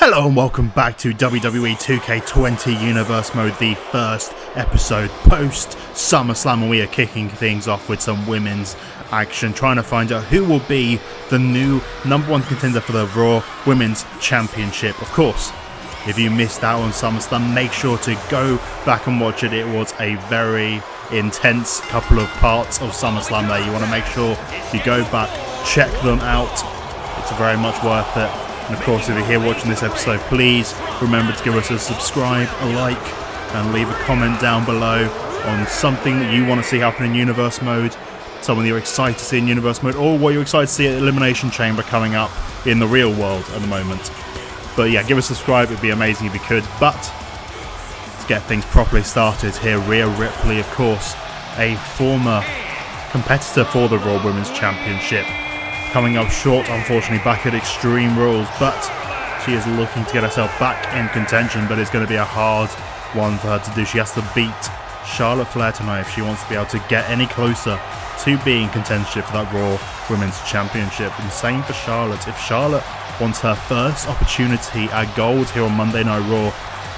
Hello and welcome back to WWE 2K20 Universe Mode, the first episode post Summerslam, and we are kicking things off with some women's action, trying to find out who will be the new #1 contender for the Raw Women's Championship. Of course, if you missed out on SummerSlam, make sure to go back and watch it. It was a very intense couple of parts of SummerSlam there. You want to make sure you go back, check them out. It's very much worth it. And of course, if you're here watching this episode, please remember to give us a subscribe, a like, and leave a comment down below on something that you want to see happen in Universe Mode, someone you're excited to see in Universe Mode, or what you're excited to see at Elimination Chamber coming up in the real world at the moment. But yeah, give us a subscribe, it'd be amazing if you could. But let's get things properly started here. Rhea Ripley, of course, a former competitor for the Raw Women's Championship, coming up short, unfortunately, back at Extreme Rules, but she is looking to get herself back in contention, but it's going to be a hard one for her to do. She has to beat Charlotte Flair tonight if she wants to be able to get any closer to being contendership for that Raw Women's Championship. And same for Charlotte. If Charlotte wants her first opportunity at gold here on Monday Night Raw,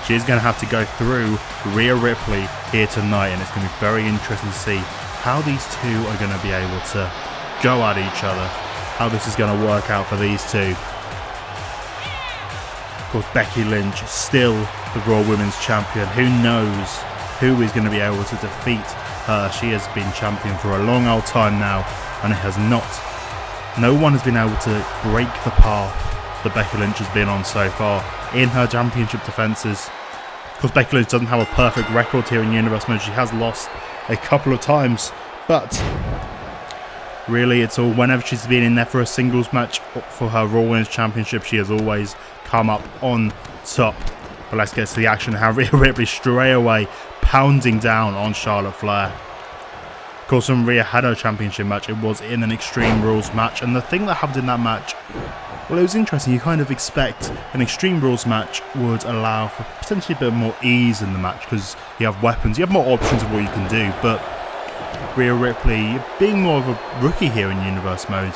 she is going to have to go through Rhea Ripley here tonight, and it's going to be very interesting to see how these two are going to be able to go at each other, how this is going to work out for these two. Of course, Becky Lynch still the Raw Women's Champion. Who knows who is going to be able to defeat her? She has been champion for a long old time now, and it has not. No one has been able to break the path that Becky Lynch has been on so far in her championship defences. Of course, Becky Lynch doesn't have a perfect record here in Universe Mode. She has lost a couple of times, but really, it's all whenever she's been in there for a singles match for her Raw Women's Championship, she has always come up on top. But let's get to the action. How Rhea Ripley straight away pounding down on Charlotte Flair. Of course, when Rhea had her championship match, it was in an Extreme Rules match. And the thing that happened in that match, well, it was interesting. You kind of expect an Extreme Rules match would allow for potentially a bit more ease in the match because you have weapons, you have more options of what you can do. But Rhea Ripley, being more of a rookie here in Universe Mode,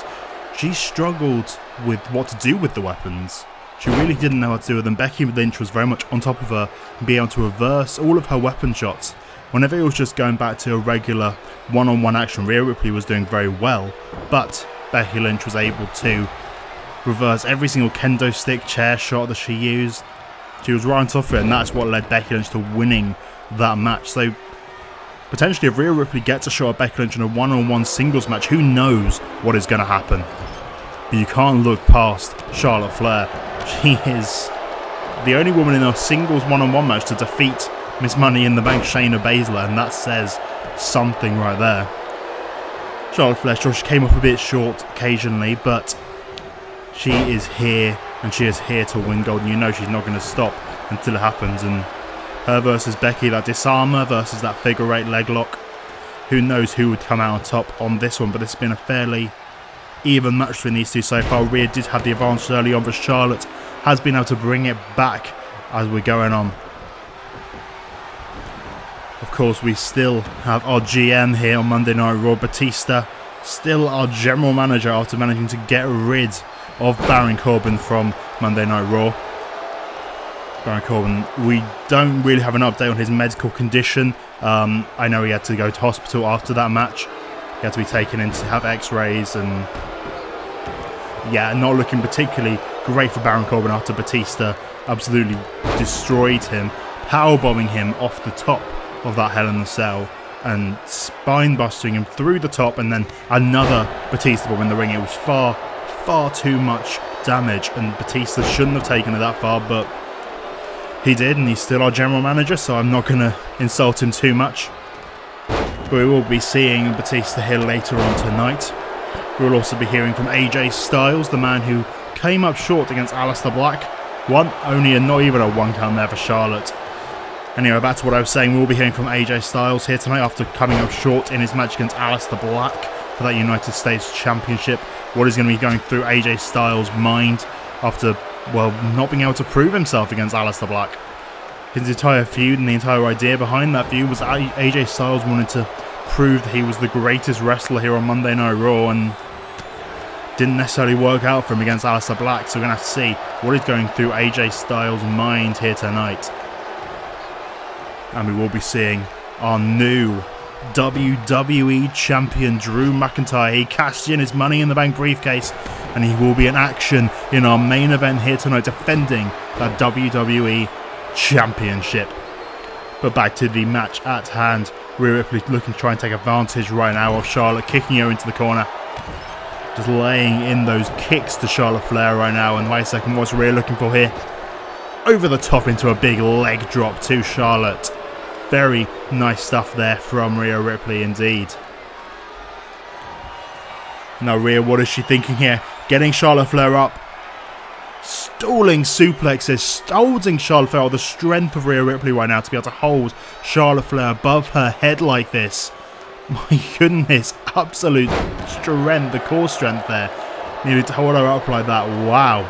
she struggled with what to do with the weapons. She really didn't know what to do with them. Becky Lynch was very much on top of her and being able to reverse all of her weapon shots. Whenever it was just going back to a regular one-on-one action, Rhea Ripley was doing very well, but Becky Lynch was able to reverse every single kendo stick, chair shot that she used. She was right on top of it, and that's what led Becky Lynch to winning that match. So potentially, if Rhea Ripley gets a shot at Becky Lynch in a one-on-one singles match, who knows what is going to happen. But you can't look past Charlotte Flair. She is the only woman in a singles one-on-one match to defeat Miss Money in the Bank Shayna Baszler, and that says something right there. Charlotte Flair, sure, she came up a bit short occasionally, but she is here, and she is here to win gold, and you know she's not going to stop until it happens. And her versus Becky, that disarmer versus that figure 8 leg lock. Who knows who would come out on top on this one, but it's been a fairly even match between these two so far. Rhea did have the advantage early on, but Charlotte has been able to bring it back as we're going on. Of course, we still have our GM here on Monday Night Raw, Batista, still our general manager after managing to get rid of Baron Corbin from Monday Night Raw. Baron Corbin, we don't really have an update on his medical condition. I know he had to go to hospital after that match. He had to be taken in to have x-rays, and yeah, not looking particularly great for Baron Corbin after Batista absolutely destroyed him, powerbombing him off the top of that Hell in a Cell and spine busting him through the top, and then another Batista bomb in the ring. It was far too much damage, and Batista shouldn't have taken it that far, but he did, and he's still our general manager, so I'm not going to insult him too much. But we will be seeing Batista here later on tonight. We will also be hearing from AJ Styles, the man who came up short against Aleister Black. Not even a one count there for Charlotte. Anyway, back to what I was saying, we'll be hearing from AJ Styles here tonight after coming up short in his match against Aleister Black for that United States Championship. What is going to be going through AJ Styles' mind after, well, not being able to prove himself against Aleister Black. His entire feud and the entire idea behind that feud was AJ Styles wanted to prove that he was the greatest wrestler here on Monday Night Raw, and Didn't necessarily work out for him against Aleister Black, so we're going to have to see what is going through AJ Styles' mind here tonight. And we will be seeing our new WWE Champion Drew McIntyre. He cashed in his Money in the Bank briefcase, and he will be in action in our main event here tonight, defending that WWE Championship. But back to the match at hand. Rhea Ripley looking to try and take advantage right now of Charlotte, kicking her into the corner. Just laying in those kicks to Charlotte Flair right now. And wait a second, what's Rhea looking for here? Over the top into a big leg drop to Charlotte. Very nice stuff there from Rhea Ripley indeed. Now Rhea, what is she thinking here? Getting Charlotte Flair up. Stalling suplexes, scolding Charlotte Flair. The strength of Rhea Ripley right now to be able to hold Charlotte Flair above her head like this. My goodness, absolute strength, the core strength there. Needed to hold her up like that. Wow.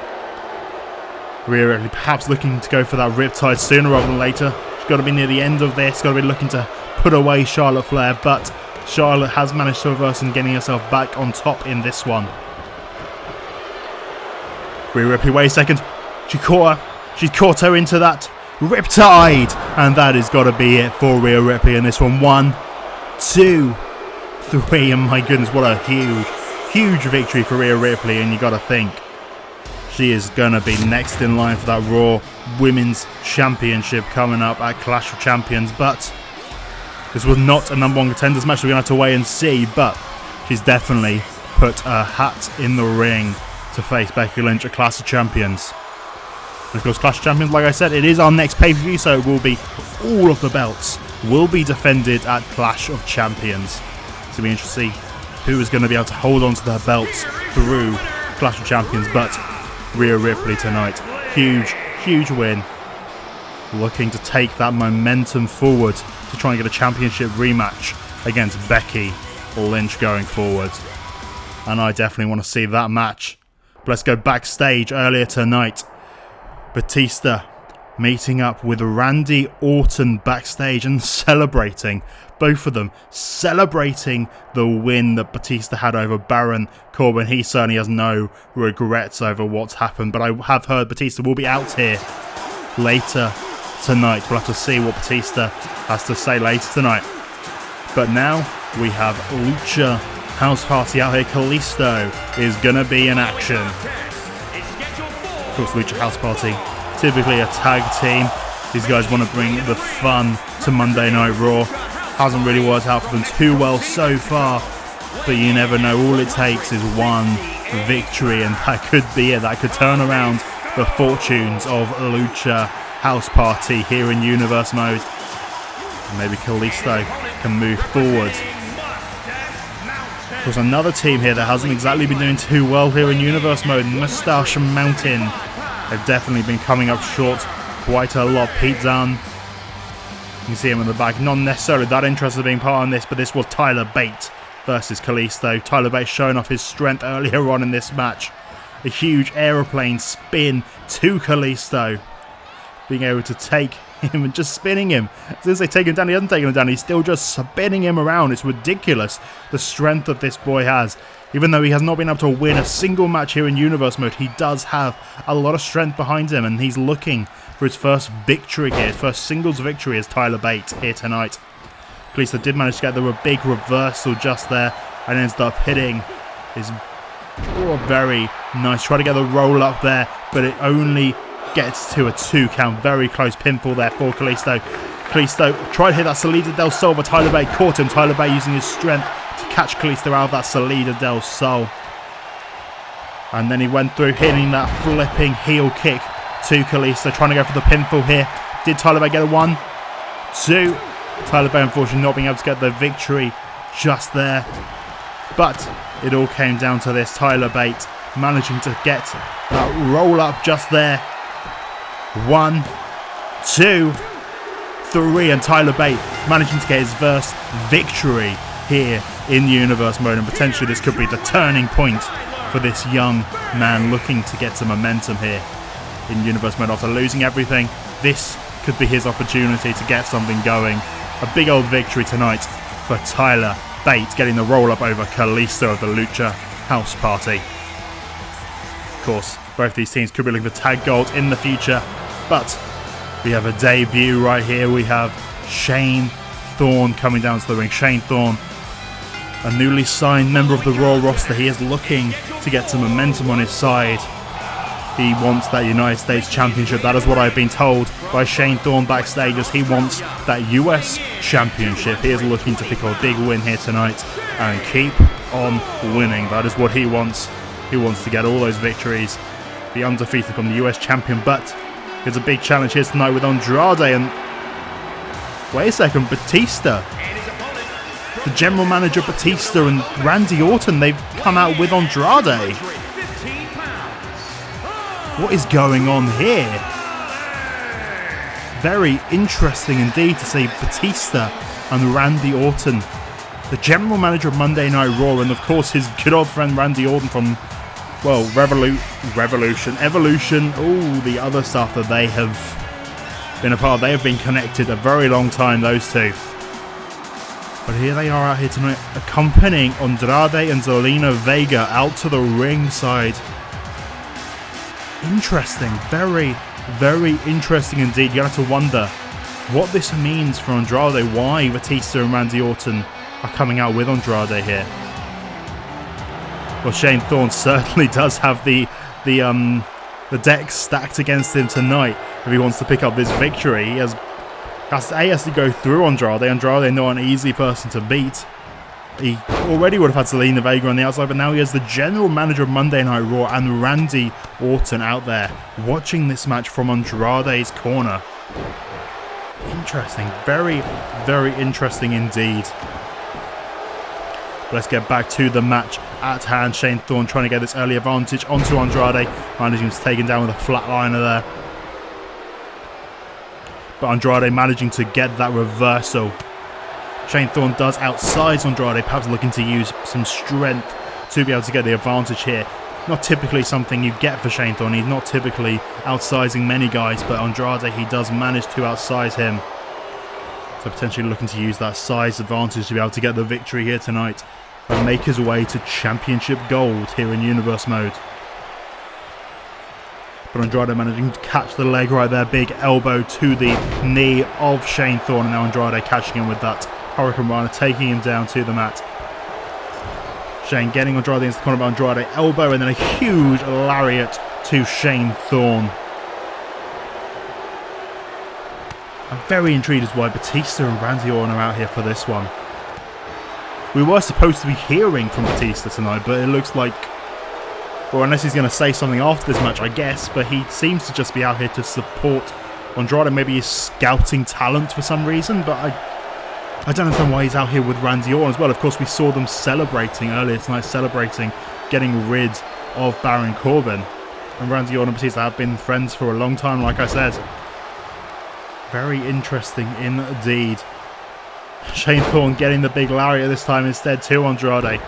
Rhea Ripley perhaps looking to go for that riptide sooner rather than later. She's got to be near the end of this, got to be looking to put away Charlotte Flair, but Charlotte has managed to reverse and getting herself back on top in this one. Rhea Ripley, wait a second. She caught her. She's caught her into that riptide. And that has got to be it for Rhea Ripley in this one. 1, 2, 3. And my goodness, what a huge victory for Rhea Ripley. And you got to think she is going to be next in line for that Raw Women's Championship coming up at Clash of Champions. But this was not a number 1 contenders match. We're going to have to wait and see. But she's definitely put her hat in the ring to face Becky Lynch at Clash of Champions. And of course, Clash of Champions, like I said, it is our next pay-per-view, so it will be all of the belts will be defended at Clash of Champions. So it'll be interesting to see who is going to be able to hold on to their belts through Clash of Champions. But Rhea Ripley tonight, huge win. Looking to take that momentum forward to try and get a championship rematch against Becky Lynch going forward. And I definitely want to see that match. But let's go backstage earlier tonight. Batista meeting up with Randy Orton backstage and celebrating, both of them celebrating the win that Batista had over Baron Corbin. He certainly has no regrets over what's happened, but I have heard Batista will be out here later tonight. We'll have to see what Batista has to say later tonight. But now we have Lucha House Party out here. Kalisto is going to be in action. Of course, Lucha House Party, typically a tag team. These guys want to bring the fun to Monday Night Raw. Hasn't really worked out for them too well so far, but you never know. All it takes is one victory, and that could be it. That could turn around the fortunes of Lucha House Party here in Universe Mode. And maybe Kalisto can move forward. Of course, another team here that hasn't exactly been doing too well here in Universe Mode, Mustache Mountain. They've definitely been coming up short quite a lot. Pete Dunne, you can see him in the back, not necessarily that interested in being part of this, but this was Tyler Bate versus Kalisto. Tyler Bate showing off his strength earlier on in this match. A huge aeroplane spin to Kalisto, being able to take him and just spinning him. As soon as they take him down, he hasn't taken him down, he's still just spinning him around. It's ridiculous the strength that this boy has. Even though he has not been able to win a single match here in Universe Mode, he does have a lot of strength behind him, and he's looking for his first victory here, his first singles victory as Tyler Bate here tonight. Kalisto did manage to get the big reversal just there and ends up hitting his very nice. Try to get the roll up there, but it only gets to a 2 count. Very close pinfall there for Kalisto. Kalisto tried to hit that Salida del Sol, but Tyler Bate caught him. Tyler Bate using his strength to catch Kalisto out of that Salida del Sol. And then he went through hitting that flipping heel kick to Kalisto, trying to go for the pinfall here. Did Tyler Bate get a 1, 2? Tyler Bate unfortunately not being able to get the victory just there. But it all came down to this. Tyler Bate managing to get that roll up just there. 1, 2, 3, and Tyler Bate managing to get his first victory here in Universe Mode, and potentially this could be the turning point for this young man looking to get some momentum here in Universe Mode. After losing everything, this could be his opportunity to get something going. A big old victory tonight for Tyler Bate, getting the roll up over Kalisto of the Lucha House Party. course, both these teams could be looking for tag gold in the future, but we have a debut right here. We have Shane Thorne coming down to the ring. Shane Thorne, a newly signed member of the Raw roster. He is looking to get some momentum on his side. He wants that United States Championship. That is what I've been told by Shane Thorne backstage, as he wants that US Championship. He is looking to pick up a big win here tonight and keep on winning. That is what he wants. He wants to get all those victories, be undefeated, become the US Champion. But there's a big challenge here tonight with Andrade and... wait a second, Batista. The general manager Batista and Randy Orton, they've come out with Andrade. What is going on here? Very interesting indeed to see Batista and Randy Orton, the general manager of Monday Night Raw, and of course his good old friend Randy Orton from, well, Evolution, all the other stuff that they have been a part of. They have been connected a very long time, those two. But here they are out here tonight, accompanying Andrade and Zelina Vega out to the ringside. Interesting, very, very interesting indeed. You have to wonder what this means for Andrade, why Batista and Randy Orton are coming out with Andrade here. Well, Shane Thorne certainly does have the deck stacked against him tonight if he wants to pick up this victory. He has to go through Andrade. Andrade not an easy person to beat. He already would have had Zelina Vega on the outside, but now he has the general manager of Monday Night Raw and Randy Orton out there watching this match from Andrade's corner. Interesting. Very, very interesting indeed. But let's get back to the match at hand. Shane Thorne trying to get this early advantage onto Andrade. Managing to take him down with a flatliner there. But Andrade managing to get that reversal. Shane Thorne does outsize Andrade, perhaps looking to use some strength to be able to get the advantage here. Not typically something you get for Shane Thorne. He's not typically outsizing many guys, but Andrade, he does manage to outsize him. So potentially looking to use that size advantage to be able to get the victory here tonight and make his way to Championship Gold here in Universe Mode. But Andrade managing to catch the leg right there. Big elbow to the knee of Shane Thorne. And now Andrade catching him with that Hurricane Rana, taking him down to the mat. Shane getting Andrade into the corner of Andrade. Elbow and then a huge lariat to Shane Thorne. I'm very intrigued as why Batista and Randy Orton are out here for this one. We were supposed to be hearing from Batista tonight, but it looks like... or unless he's going to say something after this match, I guess, but he seems to just be out here to support Andrade. Maybe he's scouting talent for some reason, but I don't understand why he's out here with Randy Orton as well. Of course, we saw them celebrating earlier tonight, celebrating getting rid of Baron Corbin. And Randy Orton and Batista have been friends for a long time, like I said. Very interesting indeed. Shane Thorne getting the big lariat this time instead to Andrade.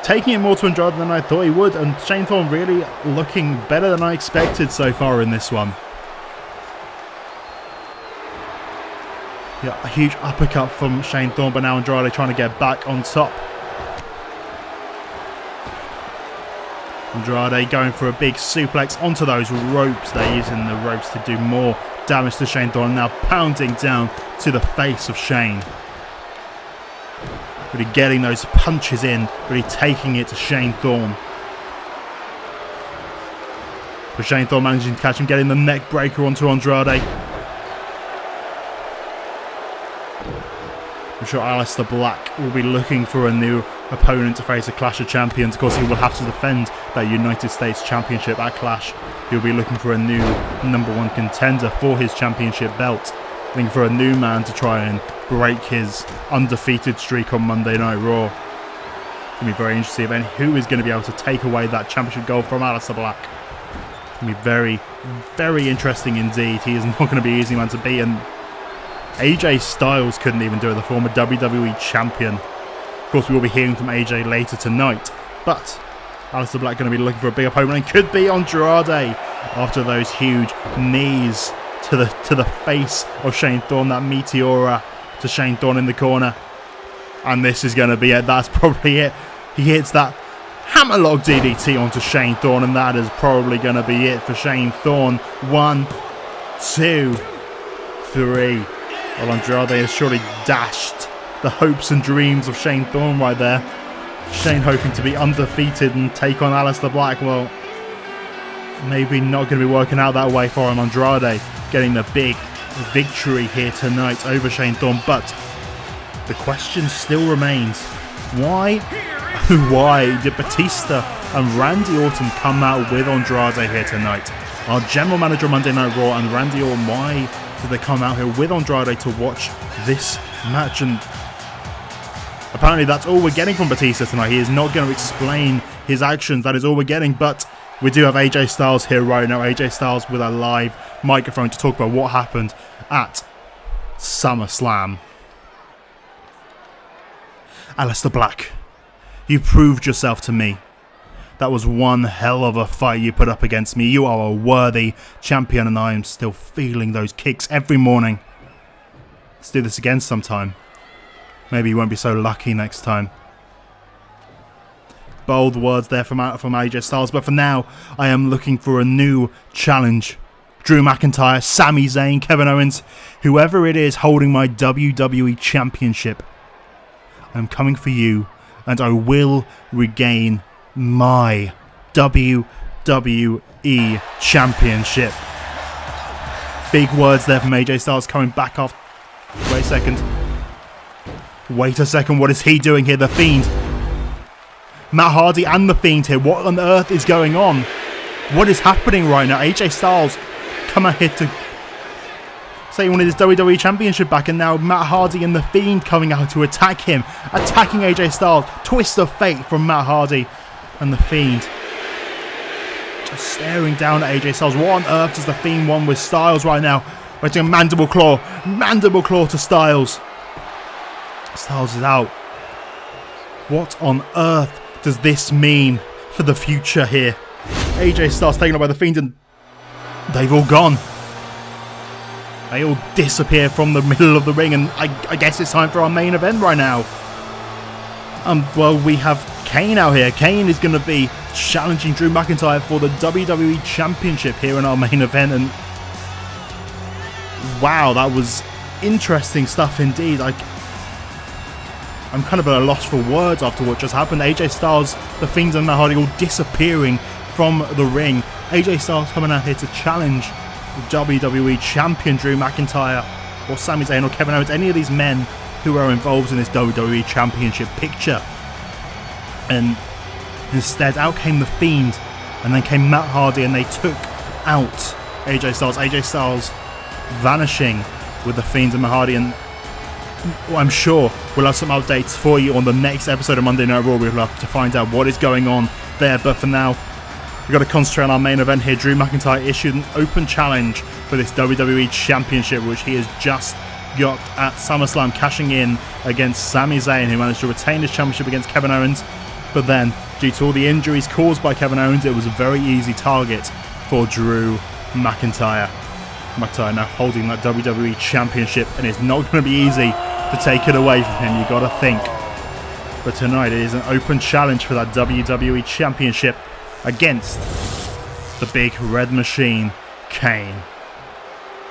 Taking it more to Andrade than I thought he would, and Shane Thorne really looking better than I expected so far in this one. Yeah, a huge uppercut from Shane Thorne, but now Andrade trying to get back on top. Andrade going for a big suplex onto those ropes. They're using the ropes to do more damage to Shane Thorne, now pounding down to the face of Shane. Really getting those punches in, really taking it to Shane Thorne. But Shane Thorne managing to catch him, getting the neck breaker onto Andrade. I'm sure Aleister Black will be looking for a new opponent to face a Clash of Champions. Of course, he will have to defend that United States Championship at Clash. He'll be looking for a new #1 contender for his championship belt. Looking for a new man to try and break his undefeated streak on Monday Night Raw. It's going to be very interesting to see who is going to be able to take away that championship gold from Aleister Black. It's going to be very, very interesting indeed. He is not going to be an easy man to beat, and AJ Styles couldn't even do it, the former WWE champion. Of course, we will be hearing from AJ later tonight, but Aleister Black going to be looking for a big opponent, and could be Andrade after those huge knees to the face of Shane Thorne, that Meteora to Shane Thorne in the corner. And this is going to be it. That's probably it. He hits that Hammerlock DDT onto Shane Thorne, and that is probably going to be it for Shane Thorne. 1, 2, 3. Well, Andrade has surely dashed the hopes and dreams of Shane Thorne right there. Shane hoping to be undefeated and take on Aleister Black. Well, maybe not going to be working out that way for him. Andrade getting the big victory here tonight over Shane Thorne, but the question still remains, why did Batista and Randy Orton come out with Andrade here tonight? Our general manager of Monday Night Raw and Randy Orton, why did they come out here with Andrade to watch this match? And apparently that's all we're getting from Batista tonight. He is not going to explain his actions, that is all we're getting, but we do have AJ Styles here right now. AJ Styles with a live microphone to talk about what happened at SummerSlam. Aleister Black, you proved yourself to me. That was one hell of a fight you put up against me. You are a worthy champion, and I am still feeling those kicks every morning. Let's do this again sometime. Maybe you won't be so lucky next time. Bold words there from AJ Styles, but for now, I am looking for a new challenge. Drew McIntyre, Sami Zayn, Kevin Owens, whoever it is holding my WWE Championship, I'm coming for you, and I will regain my WWE Championship. Big words there from AJ Styles coming back off. Wait a second. Wait a second, what is he doing here? The Fiend. Matt Hardy and The Fiend here. What on earth is going on? What is happening right now? AJ Styles come out here to say he wanted his WWE Championship back, and now Matt Hardy and The Fiend coming out to attack him. Attacking AJ Styles. Twist of fate from Matt Hardy and The Fiend. Just staring down at AJ Styles. What on earth does The Fiend want with Styles right now? Waiting a mandible claw. Mandible claw to Styles. Styles is out. What on earth does this mean for the future here? AJ Styles taken up by The Fiend, and they've all gone. They all disappear from the middle of the ring, and I guess it's time for our main event right now. Well, we have Kane out here. Kane is going to be challenging Drew McIntyre for the WWE Championship here in our main event, and wow, that was interesting stuff indeed. I'm kind of at a loss for words after what just happened. AJ Styles, The Fiend and Matt Hardy all disappearing from the ring. AJ Styles coming out here to challenge the WWE Champion Drew McIntyre or Sami Zayn or Kevin Owens, any of these men who are involved in this WWE Championship picture. And instead out came The Fiend, and then came Matt Hardy, and they took out AJ Styles. AJ Styles vanishing with The Fiend and Matt Hardy, and I'm sure we'll have some updates for you on the next episode of Monday Night Raw. We'll have to find out what is going on there, but for now, we've got to concentrate on our main event here. Drew McIntyre issued an open challenge for this WWE Championship, which he has just got at SummerSlam, cashing in against Sami Zayn, who managed to retain his championship against Kevin Owens. But then, due to all the injuries caused by Kevin Owens, it was a very easy target for Drew McIntyre. McIntyre now holding that WWE Championship, and it's not going to be easy to take it away from him, you got to think. But tonight it is an open challenge for that WWE Championship against the big red machine, Kane.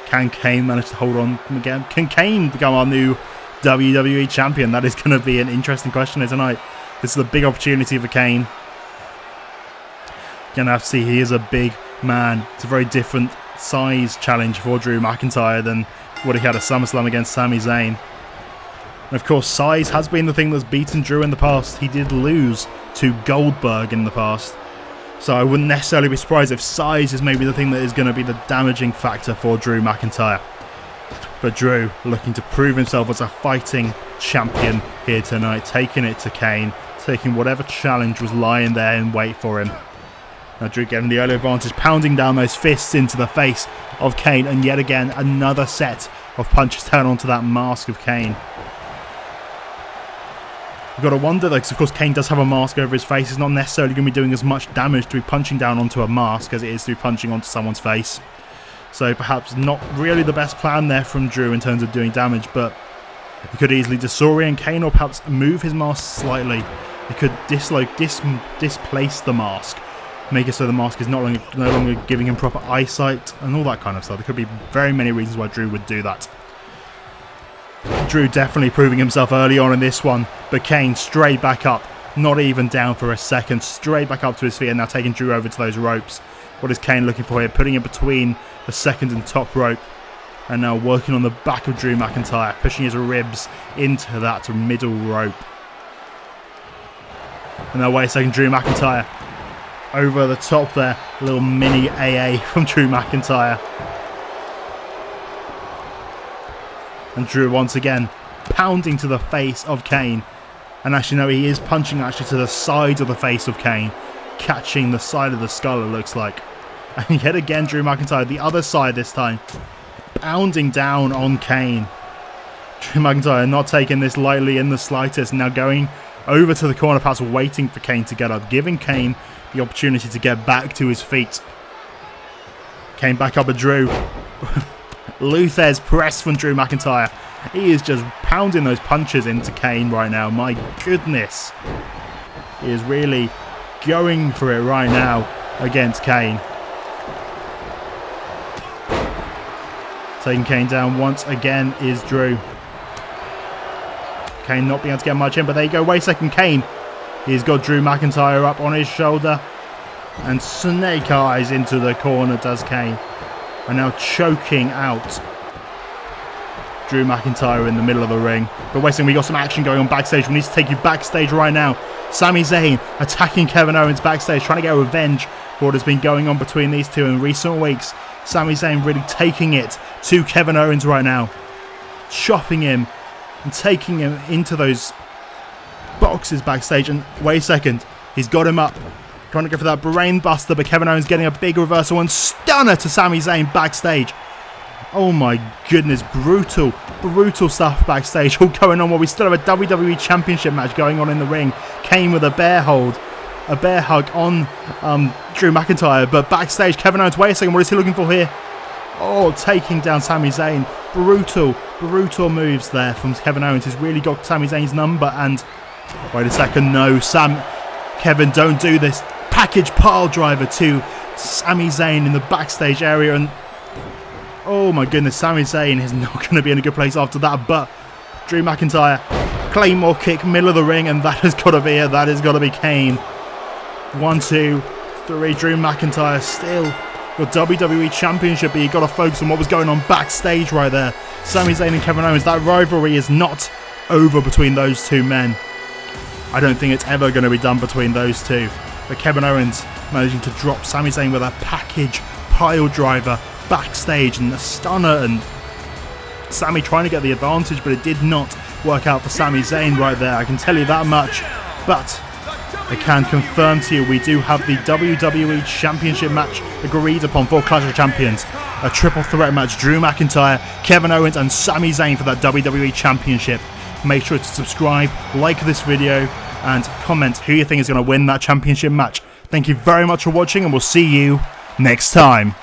Can Kane manage to hold on again? Can Kane become our new WWE Champion? That is going to be an interesting question here tonight. This is a big opportunity for Kane. You're going to have to see, he is a big man. It's a very different size challenge for Drew McIntyre than what he had at SummerSlam against Sami Zayn. And of course, size has been the thing that's beaten Drew in the past. He did lose to Goldberg in the past. So I wouldn't necessarily be surprised if size is maybe the thing that is going to be the damaging factor for Drew McIntyre. But Drew looking to prove himself as a fighting champion here tonight, taking it to Kane, taking whatever challenge was lying there in wait for him. Now Drew getting the early advantage, pounding down those fists into the face of Kane, and yet again another set of punches down onto that mask of Kane. You've got to wonder though, because of course Kane does have a mask over his face. He's not necessarily going to be doing as much damage to be punching down onto a mask as it is to be punching onto someone's face. So perhaps not really the best plan there from Drew in terms of doing damage, but he could easily disorient Kane or perhaps move his mask slightly It could displace the mask, make it so the mask is no longer giving him proper eyesight and all that kind of stuff. There could be very many reasons why Drew would do that. Drew definitely proving himself early on in this one, but Kane straight back up, not even down for a second, straight back up to his feet and now taking Drew over to those ropes. What is Kane looking for here? Putting it between the second and top rope and now working on the back of Drew McIntyre, pushing his ribs into that middle rope. And now wait a second, Drew McIntyre over the top there, a little mini AA from Drew McIntyre. And Drew once again pounding to the face of Kane. And actually no, he is punching actually to the side of the face of Kane, catching the side of the skull it looks like. And yet again Drew McIntyre, the other side this time, pounding down on Kane. Drew McIntyre not taking this lightly in the slightest, now going over to the corner, perhaps waiting for Kane to get up, giving Kane the opportunity to get back to his feet. Kane back up at Drew. Luther's press from Drew McIntyre. He is just pounding those punches into Kane right now. My goodness. He is really going for it right now against Kane. Taking Kane down once again is Drew. Kane not being able to get much in, but there you go. Wait a second, Kane. He's got Drew McIntyre up on his shoulder. And snake eyes into the corner does Kane. And now choking out Drew McIntyre in the middle of the ring. But wait a second, we got some action going on backstage. We need to take you backstage right now. Sami Zayn attacking Kevin Owens backstage, trying to get revenge for what has been going on between these two in recent weeks. Sami Zayn really taking it to Kevin Owens right now. Chopping him and taking him into those boxes backstage. And wait a second, he's got him up. Trying to go for that brain buster, but Kevin Owens getting a big reversal and stunner to Sami Zayn backstage. Oh my goodness, brutal stuff backstage. All going on while we still have a WWE Championship match going on in the ring. Kane with a bear hug on Drew McIntyre, but backstage, Kevin Owens, wait a second, what is he looking for here? Oh, taking down Sami Zayn. Brutal moves there from Kevin Owens. He's really got Sami Zayn's number, and wait a second, no, Kevin, don't do this. Package pile driver to Sami Zayn in the backstage area, and oh my goodness, Sami Zayn is not going to be in a good place after that, but Drew McIntyre, Claymore kick, middle of the ring, and that has got to be it. That has got to be Kane. 1, 2, 3, Drew McIntyre still your WWE Championship, but you've got to focus on what was going on backstage right there. Sami Zayn and Kevin Owens, that rivalry is not over between those two men. I don't think it's ever going to be done between those two. But Kevin Owens managing to drop Sami Zayn with a package pile driver backstage and the stunner, and Sami trying to get the advantage, but it did not work out for Sami Zayn right there. I can tell you that much. But I can confirm to you we do have the WWE Championship match agreed upon for Clash of Champions. A triple threat match, Drew McIntyre, Kevin Owens and Sami Zayn for that WWE Championship. Make sure to subscribe, like this video, and comment who you think is going to win that championship match. Thank you very much for watching, and we'll see you next time.